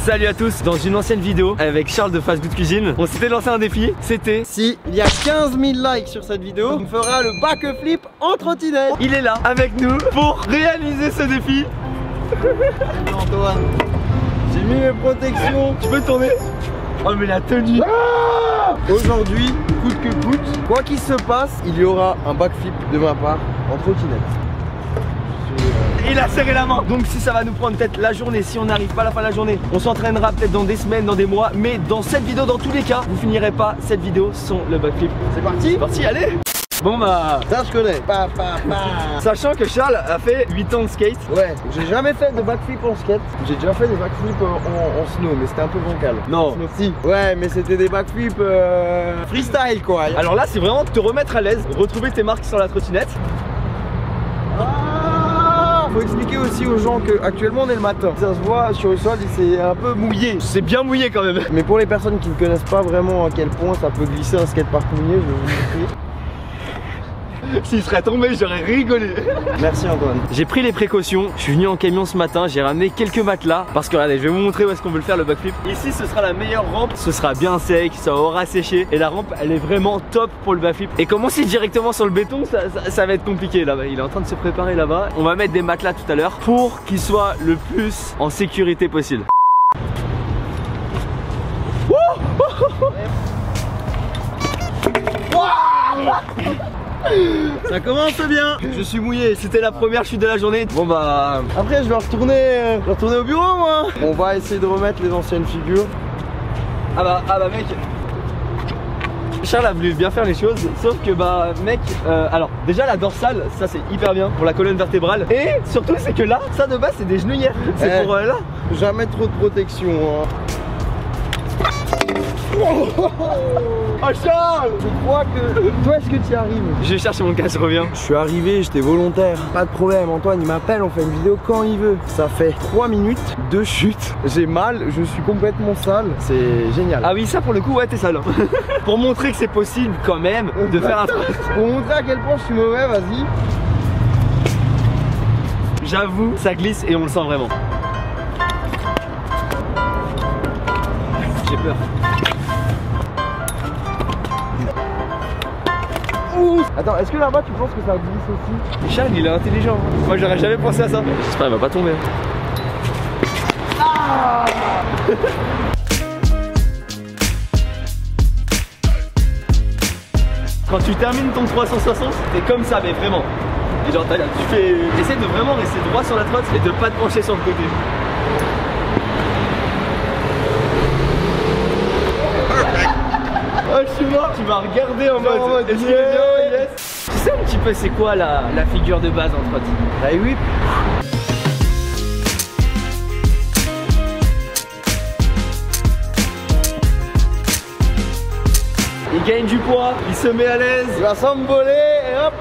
Salut à tous. Dans une ancienne vidéo avec Charles de Fast Good Cuisine, on s'était lancé un défi. C'était si il y a 15 000 likes sur cette vidéo, on fera le backflip en trottinette. Il est là avec nous pour réaliser ce défi. Antoine, j'ai mis mes protections. Tu peux tourner? Oh mais la tenue. Aujourd'hui, coûte que coûte, quoi qu'il se passe, il y aura un backflip de ma part en trottinette. Il a serré la main. Donc si ça va nous prendre peut-être la journée, si on n'arrive pas à la fin de la journée, on s'entraînera peut-être dans des semaines, dans des mois. Mais dans cette vidéo, dans tous les cas, vous finirez pas cette vidéo sans le backflip. C'est parti? C'est parti, allez. Bon bah, ça je connais. Sachant que Charles a fait 8 ans de skate. Ouais, j'ai jamais fait de backflip en skate. J'ai déjà fait des backflips en snow, mais c'était un peu bancal. Non. Snow, si. Ouais, mais c'était des backflips freestyle quoi. Alors là, c'est vraiment te remettre à l'aise, retrouver tes marques sur la trottinette. Faut expliquer aussi aux gens qu'actuellement on est le matin. Ça se voit sur le sol et c'est un peu mouillé. C'est bien mouillé quand même. Mais pour les personnes qui ne connaissent pas vraiment à quel point ça peut glisser un skatepark mouillé, je vais vous montrer. S'il serait tombé, j'aurais rigolé. Merci Antoine. J'ai pris les précautions, je suis venu en camion ce matin, j'ai ramené quelques matelas. Parce que regardez, je vais vous montrer où est-ce qu'on veut le faire le backflip. Ici ce sera la meilleure rampe, ce sera bien sec, ça aura séché. Et la rampe elle est vraiment top pour le backflip. Et commencer directement sur le béton, ça va être compliqué là-bas. Il est en train de se préparer là-bas. On va mettre des matelas tout à l'heure pour qu'il soit le plus en sécurité possible. Ça commence bien. Je suis mouillé, c'était la première chute de la journée. Bon bah... Après je vais retourner au bureau moi. On va essayer de remettre les anciennes figures. Ah bah mec, Charles a voulu bien faire les choses, sauf que bah mec, alors déjà la dorsale, ça c'est hyper bien pour la colonne vertébrale. Et surtout c'est que là, ça de base c'est des genouillères. C'est pour là. Jamais trop de protection hein. Oh Charles! Je crois que... Toi est-ce que tu y arrives? Je vais chercher mon casque, je reviens. Je suis arrivé, j'étais volontaire. Pas de problème, Antoine il m'appelle, on fait une vidéo quand il veut. Ça fait 3 minutes de chute. J'ai mal, je suis complètement sale. C'est génial. Ah oui, ça pour le coup, ouais, t'es sale. Pour montrer que c'est possible quand même de faire un truc. Pour montrer à quel point je suis mauvais, vas-y. J'avoue, ça glisse et on le sent vraiment. J'ai peur. Attends, est-ce que là-bas tu penses que ça glisse aussi? Charles il est intelligent. Moi j'aurais jamais pensé à ça. J'espère qu'il va pas tomber. Ah. Quand tu termines ton 360, t'es comme ça, mais vraiment. Et genre essaie de vraiment rester droit sur la trotte et de pas te pencher sur le côté. Oh, je suis mort. Tu vas regarder en mode est-ce qu'il est bien? Yes. Tu sais un petit peu c'est quoi la figure de base en trotte? La whip. Il gagne du poids, il se met à l'aise. Il va s'envoler et hop.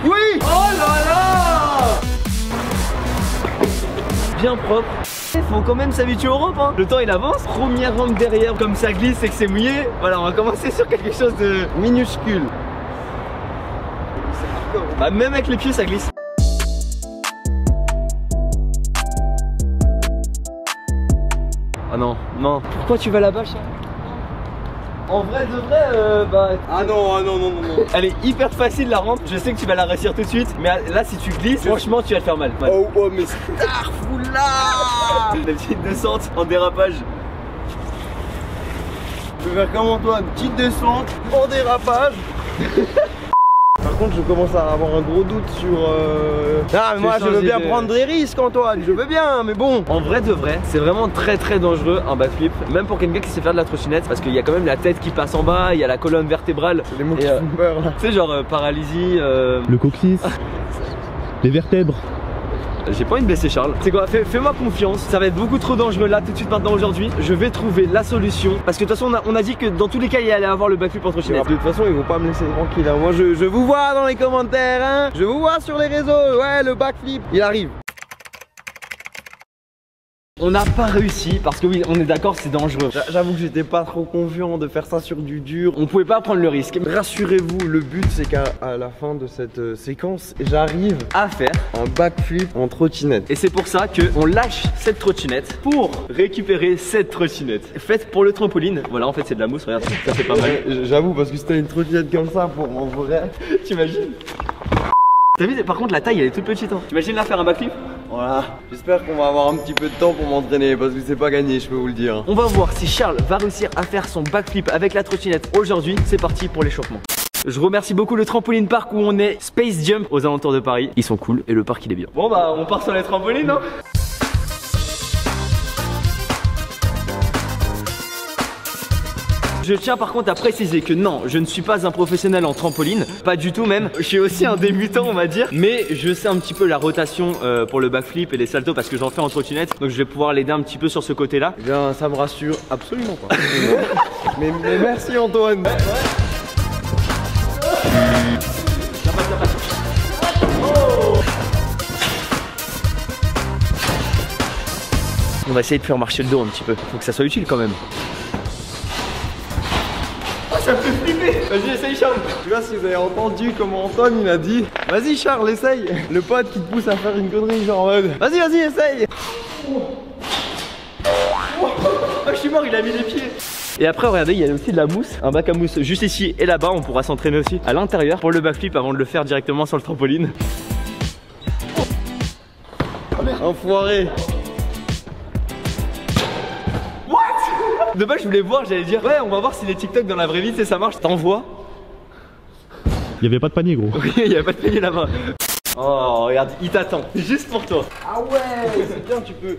Oui. Oh là là. Bien propre. Il faut quand même s'habituer aux rampes hein. Le temps il avance. Première rampe derrière, comme ça glisse et que c'est mouillé. Voilà, on va commencer sur quelque chose de minuscule. Bah même avec les pieds ça glisse. Ah non, non. Pourquoi tu vas là-bas, Charles? En vrai de vrai, bah... Ah non. Elle est hyper facile la rampe, je sais que tu vas la réussir tout de suite. Mais là si tu glisses, franchement tu vas te faire mal. Oh mais starfoula. La petite descente en dérapage. Je vais faire comme Antoine, petite descente en dérapage. Par contre je commence à avoir un gros doute sur... Ah mais moi je veux bien prendre des risques Antoine, je veux bien mais bon. En vrai de vrai, c'est vraiment très dangereux un backflip. Même pour quelqu'un qui sait faire de la trottinette. Parce qu'il y a quand même la tête qui passe en bas, il y a la colonne vertébrale. C'est les mots qui font peur là. Tu sais genre paralysie... Le coccyx. Les vertèbres. J'ai pas envie de blesser Charles. C'est quoi, fais-moi confiance. Ça va être beaucoup trop dangereux là tout de suite maintenant aujourd'hui. Je vais trouver la solution. Parce que de toute façon on a dit que dans tous les cas il allait avoir le backflip entre trottinette. De toute façon ils vont pas me laisser tranquille hein. Moi je vous vois dans les commentaires hein. Je vous vois sur les réseaux. Ouais le backflip il arrive. On n'a pas réussi parce que oui, on est d'accord, c'est dangereux. J'avoue que j'étais pas trop confiant de faire ça sur du dur. On pouvait pas prendre le risque. Rassurez-vous, le but c'est qu'à la fin de cette séquence, j'arrive À faire. un backflip en trottinette. Et c'est pour ça qu'on lâche cette trottinette pour récupérer cette trottinette. Faite pour le trampoline. Voilà, en fait, c'est de la mousse. Regarde, ça fait pas mal. J'avoue, parce que si t'as une trottinette comme ça pour en vrai, T'imagines? T'as vu, par contre, la taille elle est toute petite. Hein. T'imagines là faire un backflip? voilà. J'espère qu'on va avoir un petit peu de temps pour m'entraîner parce que c'est pas gagné, je peux vous le dire. On va voir si Charles va réussir à faire son backflip avec la trottinette aujourd'hui. C'est parti pour l'échauffement. Je remercie beaucoup le trampoline park où on est, Space Jump, aux alentours de Paris. Ils sont cool et le parc il est bien. Bon bah on part sur les trampolines, non? Je tiens par contre à préciser que non, je ne suis pas un professionnel en trampoline, pas du tout même. Je suis aussi un débutant on va dire, mais je sais un petit peu la rotation pour le backflip et les saltos parce que j'en fais en trottinette. Donc je vais pouvoir l'aider un petit peu sur ce côté-là. Eh bien, ça me rassure absolument pas. mais merci Antoine. On va essayer de faire marcher le dos un petit peu. Faut que ça soit utile quand même. Ça me fait flipper. Vas-y, essaye Charles. Tu vois, si vous avez entendu comment Antoine il a dit, vas-y Charles, essaye. Le pote qui te pousse à faire une connerie genre en mode, vas-y, essaye. Oh, je suis mort, il a mis les pieds. Et après, regardez, il y a aussi de la mousse, un bac à mousse juste ici et là-bas. On pourra s'entraîner aussi à l'intérieur pour le backflip avant de le faire directement sur le trampoline. Enfoiré. De base, je voulais voir, j'allais dire, ouais, on va voir si les TikTok dans la vraie vie, ça marche. T'envoies. Il y avait pas de panier, gros. Oui, il y a pas de panier là-bas. Oh, regarde, il t'attend, juste pour toi. Ah ouais, c'est bien, tu peux.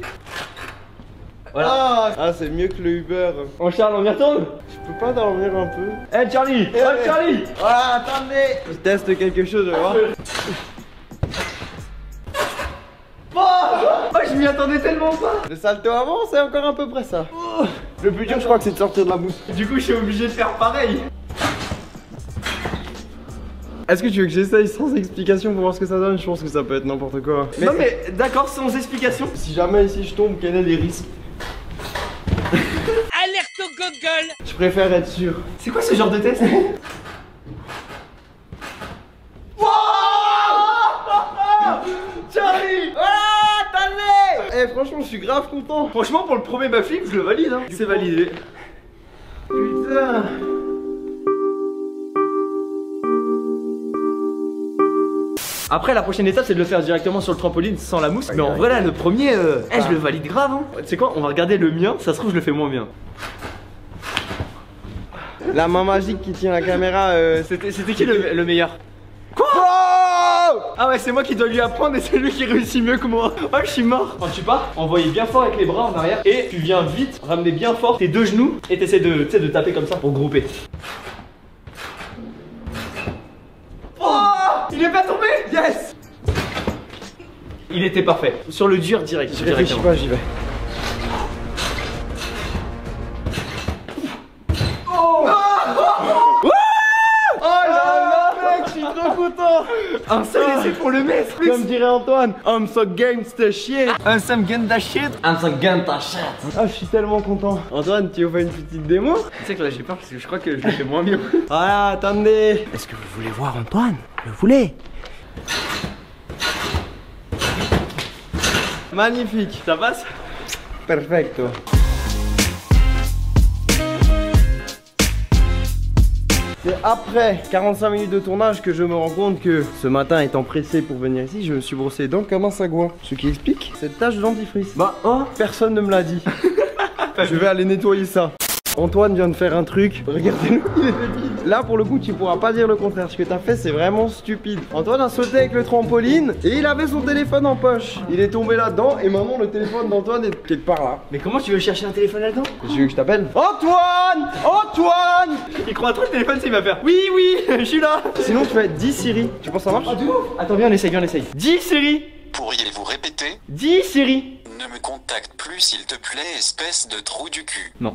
Voilà. Ah, c'est mieux que le Uber. Oh Charles, on y retourne? Je peux pas dormir un peu? Eh Charlie, Charlie. Ah, attendez. Je teste quelque chose, je vais voir. Oh, je m'y attendais tellement pas. Le salto avant, c'est encore à peu près ça. Le plus dur, je crois que c'est de sortir de la mousse. Du coup, je suis obligé de faire pareil. Est-ce que tu veux que j'essaye sans explication pour voir ce que ça donne? Je pense que ça peut être n'importe quoi. Non mais d'accord, sans explication. Si jamais ici je tombe, quels sont les risques? Alerte au Google. Je préfère être sûr. C'est quoi ce genre de test? Charlie! Ah, attendez! Eh, franchement, je suis grave content. Franchement, pour le premier backflip, je le valide. Hein. C'est validé. Putain. Après, la prochaine étape, c'est de le faire directement sur le trampoline sans la mousse. Mais en vrai, là, le premier, je le valide grave. Hein. Tu sais quoi, on va regarder le mien. Ça se trouve, je le fais moins bien. La main magique qui tient la caméra. C'était qui le meilleur? Quoi? Ah ouais, c'est moi qui dois lui apprendre et c'est lui qui réussit mieux que moi. Oh, je suis mort. Quand tu pars, envoyez bien fort avec les bras en arrière et tu viens vite ramener bien fort tes deux genoux et t'essaies de taper comme ça pour grouper. Oh, il est pas tombé. Yes. Il était parfait. Sur le dur direct. Je réfléchis pas, j'y vais. Un seul essai pour le mettre. Comme dirait Antoine, I'm so gangsta shit. Un Sam Ganda shit. Un Sam Ganda shit. Ah, je suis tellement content. Antoine, tu veux faire une petite démo? Tu sais que là j'ai peur parce que je crois que je le fais moins bien. Ah, attendez. Est-ce que vous voulez voir Antoine? Le voulez? Magnifique. Ça passe? Perfecto. C'est après 45 minutes de tournage que je me rends compte que ce matin, étant pressé pour venir ici, je me suis brossé les dents comme un sagouin. Ce qui explique cette tache de dentifrice. Bah oh, personne ne me l'a dit. Je vais aller nettoyer ça. Antoine vient de faire un truc, regardez-le, il est débile. Là pour le coup tu pourras pas dire le contraire, ce que t'as fait c'est vraiment stupide. Antoine a sauté avec le trampoline et il avait son téléphone en poche. Il est tombé là-dedans et maintenant le téléphone d'Antoine est quelque part là. Mais comment tu veux chercher un téléphone là-dedans? Tu veux que je t'appelle? Antoine! Antoine! Il croit trop le téléphone, il va faire oui, je suis là. Sinon tu fais 10 Siri, tu penses que ça marche? Attends, viens on essaye, Dis Siri. Pourriez-vous répéter? Dis Siri. Ne me contacte plus s'il te plaît, espèce de trou du cul. Non.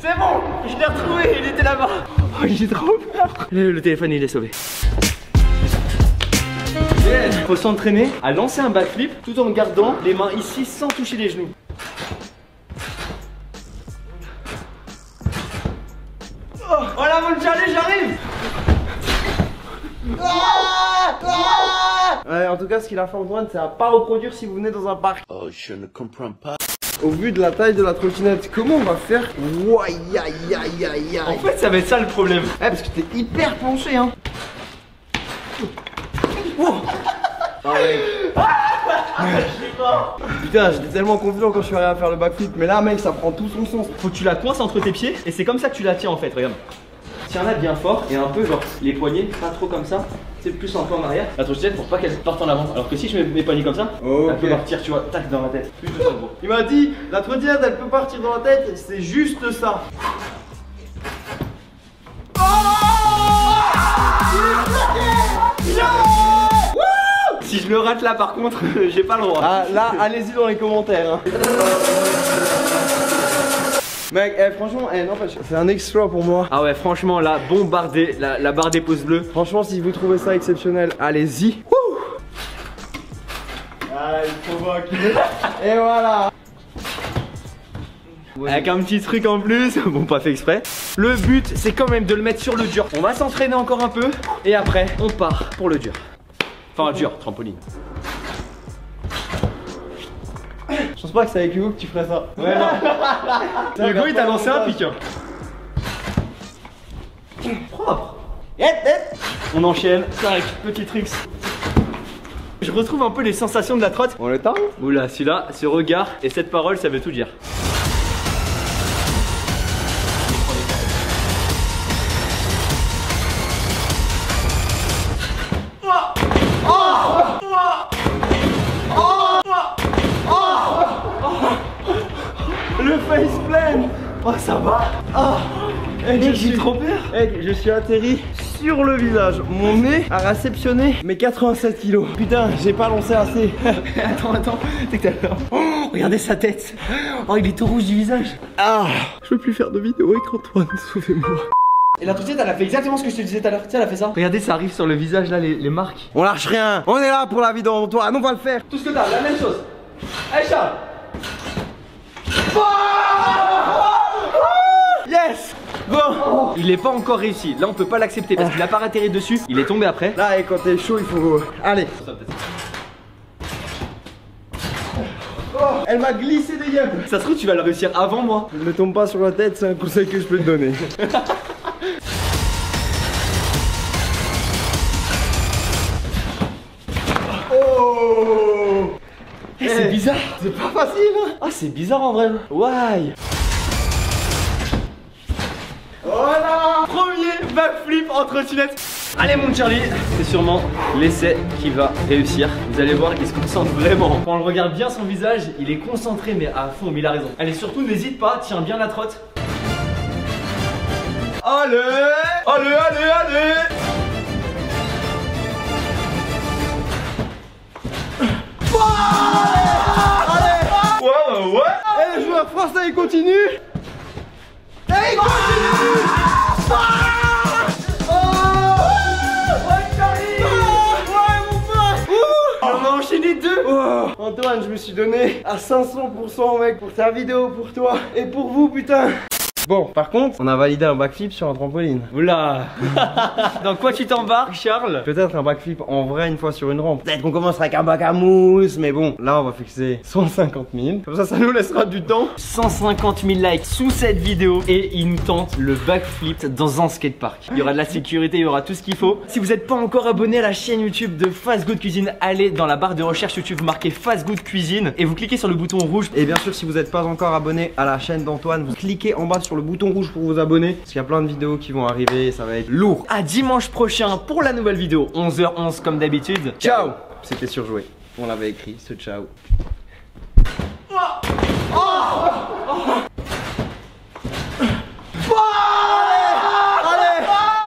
C'est bon, je l'ai retrouvé, il était là-bas. Oh, j'ai trop peur. Le téléphone, il est sauvé. Faut s'entraîner à lancer un backflip tout en gardant les mains ici sans toucher les genoux. Oh là mon Charlie, j'arrive. Ouais, en tout cas, ce qu'il a fait Antoine, c'est à pas reproduire si vous venez dans un parc. Oh, je ne comprends pas. Au vu de la taille de la trottinette, comment on va faire? Ouah, aïe aïe aïe aïe En aïe. fait, ça va être ça le problème. Ouais, parce que t'es hyper penché, hein. Oh. Ah ouais. Putain, j'étais tellement confiant quand je suis arrivé à faire le backflip, mais là, mec, ça prend tout son sens. Faut que tu la coinces entre tes pieds et c'est comme ça que tu la tiens en fait, regarde. Tiens-la bien fort et un peu genre les poignets, pas trop comme ça, c'est plus un peu en arrière. La trottinette pour pas qu'elle parte en avant. Alors que si je mets mes poignets comme ça, elle peut partir, tu vois, tac dans la tête. Plus de ça, gros. Il m'a dit, la trottinette, elle peut partir dans la tête, c'est juste ça. Si je le rate là par contre, j'ai pas le droit. Ah, là, allez-y dans les commentaires. Hein. Mec, franchement, n'empêche, c'est un exploit pour moi. Ah ouais, franchement là, bombardé, la barre des pouces bleus. Franchement, si vous trouvez ça exceptionnel, allez-y. Ah, il provoque. Et voilà. Avec un petit truc en plus, bon pas fait exprès. Le but c'est quand même de le mettre sur le dur. On va s'entraîner encore un peu et après on part pour le dur. Enfin dur, trampoline. Je pense pas que c'est avec Hugo que tu ferais ça. Ouais non. Hugo il t'a lancé un pic. Propre. On enchaîne. 5 petits tricks. Je retrouve un peu les sensations de la trotte. On le tend. Oula, celui-là, ce regard et cette parole, ça veut tout dire. Le faceplant. Oh, ça va. J'ai trop peur. Je suis atterri sur le visage. Mon nez a réceptionné mes 87 kilos. Putain, j'ai pas lancé assez. Attends, c'est que t'as... Oh, regardez sa tête. Oh, il est tout rouge du visage. Ah, je peux plus faire de vidéo avec Antoine, sauvez-moi. Et la trottinette, elle a fait exactement ce que je te disais tout à l'heure. Tu sais, elle a fait ça. Regardez, ça arrive sur le visage là, les marques. On lâche rien. On est là pour la vidéo d'Antoine, on va le faire. Tout ce que t'as, la même chose. Allez, Charles. Yes. Bon. Il est pas encore réussi. Là, on peut pas l'accepter parce qu'il a pas atterri dessus. Il est tombé après. Là, et quand t'es chaud, il faut... Allez. Elle m'a glissé des yeux. Ça se trouve, tu vas le réussir avant moi. Ne tombe pas sur la tête, c'est un conseil que je peux te donner. Oh. C'est bizarre. C'est pas facile, hein. Ah, c'est bizarre en vrai. Why? Voilà. Premier backflip en trottinette. Allez mon Charlie, c'est sûrement l'essai qui va réussir. Vous allez voir qu'il se concentre vraiment. Quand on le regarde bien son visage, il est concentré mais à fond, mais il a raison. Allez, surtout n'hésite pas, tiens bien la trotte. Allez. Ouais. Et le joueur français, il continue. Et il continue. On a enchaîné deux. Oh. Antoine, je me suis donné à 500% mec pour ta vidéo, pour toi et pour vous putain. Bon, par contre, on a validé un backflip sur un trampoline. Oula. Dans quoi tu t'embarques, Charles? Peut-être un backflip en vrai une fois sur une rampe. Peut-être qu'on commencera avec un bac à mousse, mais bon, là on va fixer 150 000. Comme ça nous laissera du temps. 150 000 likes sous cette vidéo et il nous tente le backflip dans un skatepark. Il y aura de la sécurité, il y aura tout ce qu'il faut. Si vous n'êtes pas encore abonné à la chaîne YouTube de Fast Good Cuisine, allez dans la barre de recherche YouTube, vous marquez Fast Good Cuisine et vous cliquez sur le bouton rouge. Et bien sûr, si vous n'êtes pas encore abonné à la chaîne d'Antoine, vous cliquez en bas sur le bouton rouge pour vous abonner. Parce qu'il y a plein de vidéos qui vont arriver et ça va être lourd. À dimanche prochain pour la nouvelle vidéo, 11h11 comme d'habitude. Ciao. C'était surjoué. On l'avait écrit, ce ciao.